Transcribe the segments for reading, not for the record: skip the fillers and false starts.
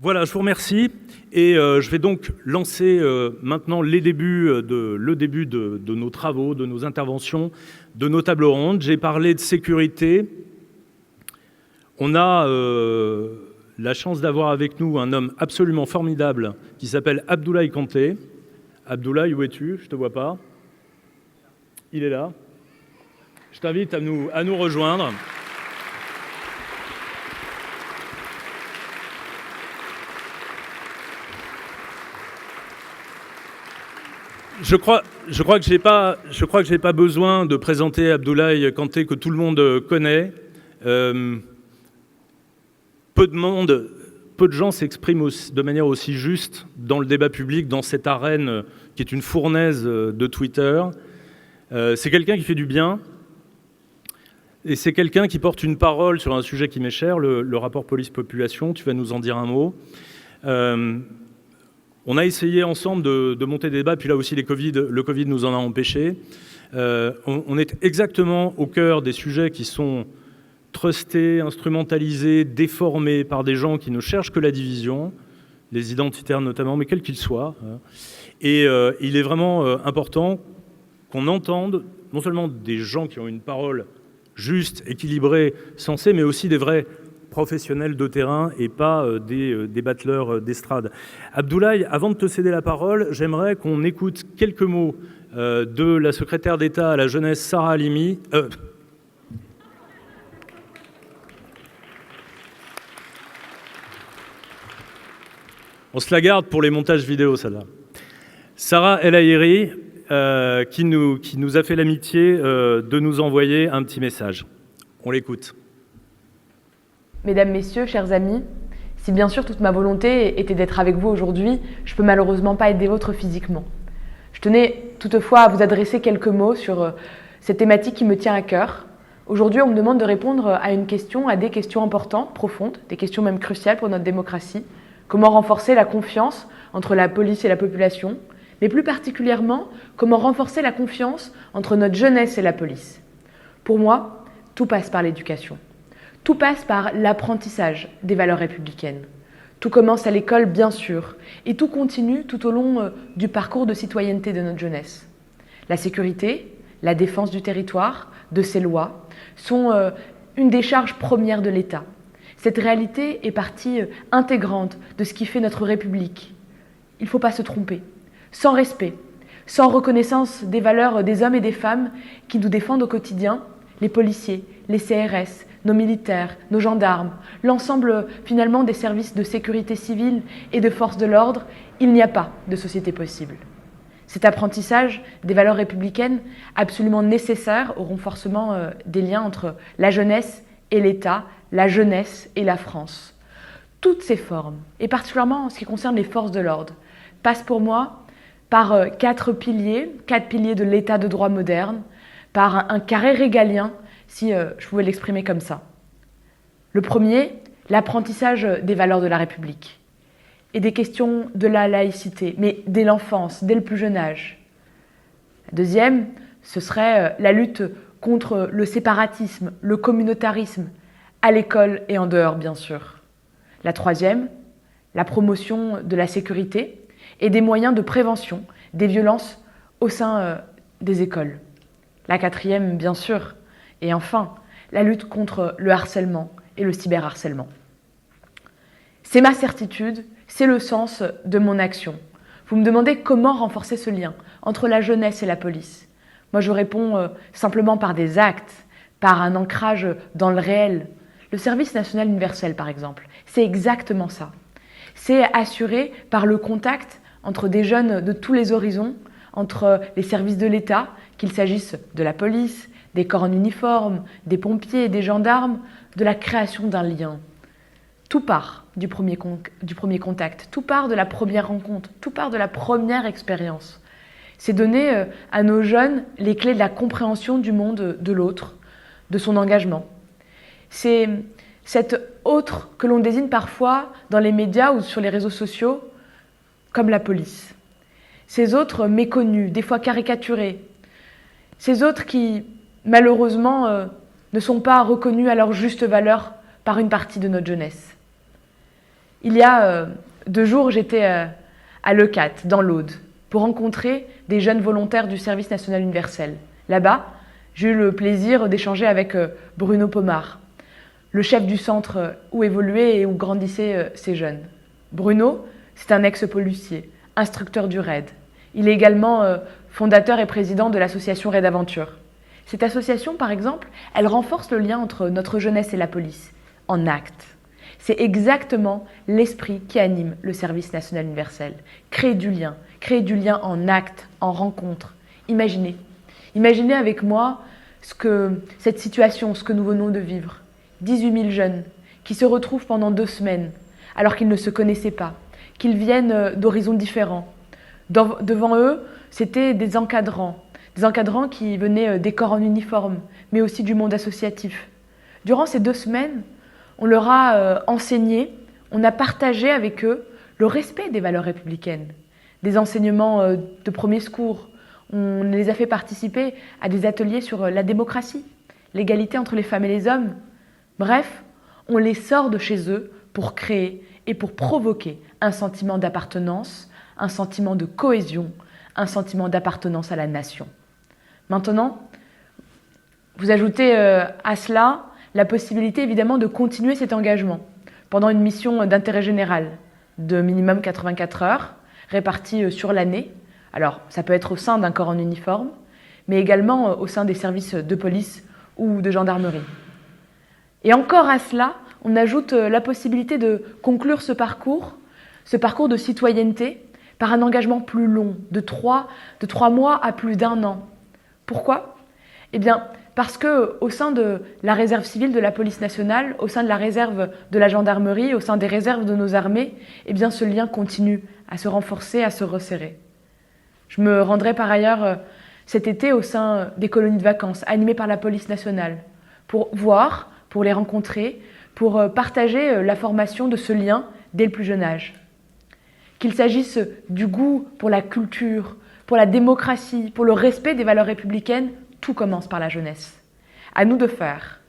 Voilà, je vous remercie. Et je vais donc lancer maintenant le début de nos travaux, de nos interventions, de nos tables rondes. J'ai parlé de sécurité. On a la chance d'avoir avec nous un homme absolument formidable qui s'appelle Abdoulaye Kanté. Abdoulaye, où es-tu? Je ne te vois pas. Il est là. Je t'invite à nous rejoindre. Je crois que je n'ai pas besoin de présenter Abdoulaye Kanté, que tout le monde connaît. Peu de gens s'expriment de manière aussi juste dans le débat public, dans cette arène qui est une fournaise de Twitter. C'est quelqu'un qui fait du bien, et c'est quelqu'un qui porte une parole sur un sujet qui m'est cher, le rapport police-population. Tu vas nous en dire un mot. On a essayé ensemble de monter des débats, puis là aussi le Covid nous en a empêchés. On est exactement au cœur des sujets qui sont trustés, instrumentalisés, déformés par des gens qui ne cherchent que la division, les identitaires notamment, mais quels qu'ils soient. Et il est vraiment important qu'on entende non seulement des gens qui ont une parole juste, équilibrée, sensée, mais aussi des vrais professionnels de terrain et pas des battleurs d'estrade. Abdoulaye, avant de te céder la parole, j'aimerais qu'on écoute quelques mots de la secrétaire d'État à la jeunesse, Sarah Halimi. On se la garde pour les montages vidéo, celle-là. Sarah El Haïry, qui nous a fait l'amitié de nous envoyer un petit message. On l'écoute. Mesdames, Messieurs, chers amis, si bien sûr toute ma volonté était d'être avec vous aujourd'hui, je ne peux malheureusement pas être des vôtres physiquement. Je tenais toutefois à vous adresser quelques mots sur cette thématique qui me tient à cœur. Aujourd'hui, on me demande de répondre à des questions importantes, profondes, des questions même cruciales pour notre démocratie. Comment renforcer la confiance entre la police et la population, mais plus particulièrement, comment renforcer la confiance entre notre jeunesse et la police. Pour moi, tout passe par l'éducation. Tout passe par l'apprentissage des valeurs républicaines. Tout commence à l'école, bien sûr, et tout continue tout au long du parcours de citoyenneté de notre jeunesse. La sécurité, la défense du territoire, de ses lois, sont une des charges premières de l'État. Cette réalité est partie intégrante de ce qui fait notre République. Il ne faut pas se tromper. Sans respect, sans reconnaissance des valeurs des hommes et des femmes qui nous défendent au quotidien, les policiers, les CRS, nos militaires, nos gendarmes, l'ensemble finalement des services de sécurité civile et de forces de l'ordre, il n'y a pas de société possible. Cet apprentissage des valeurs républicaines, absolument nécessaire au renforcement des liens entre la jeunesse et l'État, la jeunesse et la France. Toutes ces formes, et particulièrement en ce qui concerne les forces de l'ordre, passent pour moi par quatre piliers de l'État de droit moderne, par un carré régalien, si je pouvais l'exprimer comme ça. Le premier, l'apprentissage des valeurs de la République et des questions de la laïcité, mais dès l'enfance, dès le plus jeune âge. La deuxième, ce serait la lutte contre le séparatisme, le communautarisme, à l'école et en dehors, bien sûr. La troisième, la promotion de la sécurité et des moyens de prévention des violences au sein des écoles. La quatrième, bien sûr, et enfin, la lutte contre le harcèlement et le cyberharcèlement. C'est ma certitude, c'est le sens de mon action. Vous me demandez comment renforcer ce lien entre la jeunesse et la police. Moi, je réponds simplement par des actes, par un ancrage dans le réel. Le service national universel, par exemple, c'est exactement ça. C'est assuré par le contact entre des jeunes de tous les horizons, entre les services de l'État, qu'il s'agisse de la police, des corps en uniforme, des pompiers, des gendarmes, de la création d'un lien. Tout part du premier contact, tout part de la première rencontre, tout part de la première expérience. C'est donner à nos jeunes les clés de la compréhension du monde de l'autre, de son engagement. C'est cet autre que l'on désigne parfois dans les médias ou sur les réseaux sociaux comme la police. Ces autres méconnus, des fois caricaturés. Ces autres qui, malheureusement, ne sont pas reconnus à leur juste valeur par une partie de notre jeunesse. Il y a 2 jours, j'étais à Leucate, dans l'Aude, pour rencontrer des jeunes volontaires du service national universel. Là-bas, j'ai eu le plaisir d'échanger avec Bruno Pomar, le chef du centre où évoluaient et où grandissaient ces jeunes. Bruno, c'est un ex-policier, instructeur du RAID. Il est également fondateur et président de l'association RAID Aventure. Cette association, par exemple, elle renforce le lien entre notre jeunesse et la police, en actes. C'est exactement l'esprit qui anime le service national universel. Créer du lien en actes, en rencontres. Imaginez avec moi cette situation, ce que nous venons de vivre. 18 000 jeunes qui se retrouvent pendant 2 semaines, alors qu'ils ne se connaissaient pas, qu'ils viennent d'horizons différents. Devant eux, c'était des encadrants qui venaient des corps en uniforme, mais aussi du monde associatif. Durant ces 2 semaines, on leur a enseigné, on a partagé avec eux le respect des valeurs républicaines, des enseignements de premier secours. On les a fait participer à des ateliers sur la démocratie, l'égalité entre les femmes et les hommes. Bref, on les sort de chez eux pour créer et pour provoquer un sentiment d'appartenance, un sentiment de cohésion, un sentiment d'appartenance à la nation. Maintenant, vous ajoutez à cela la possibilité évidemment de continuer cet engagement pendant une mission d'intérêt général de minimum 84 heures réparties sur l'année. Alors, ça peut être au sein d'un corps en uniforme, mais également au sein des services de police ou de gendarmerie. Et encore à cela, on ajoute la possibilité de conclure ce parcours de citoyenneté, par un engagement plus long, de 3 mois à plus d'1 an. Pourquoi ? Eh bien, parce qu'au sein de la réserve civile de la police nationale, au sein de la réserve de la gendarmerie, au sein des réserves de nos armées, eh bien, ce lien continue à se renforcer, à se resserrer. Je me rendrai par ailleurs cet été au sein des colonies de vacances animées par la police nationale pour voir, pour les rencontrer, pour partager la formation de ce lien dès le plus jeune âge. Qu'il s'agisse du goût pour la culture, pour la démocratie, pour le respect des valeurs républicaines, tout commence par la jeunesse. À nous de faire,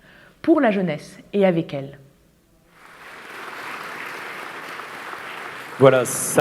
pour la jeunesse et avec elle. Voilà, ça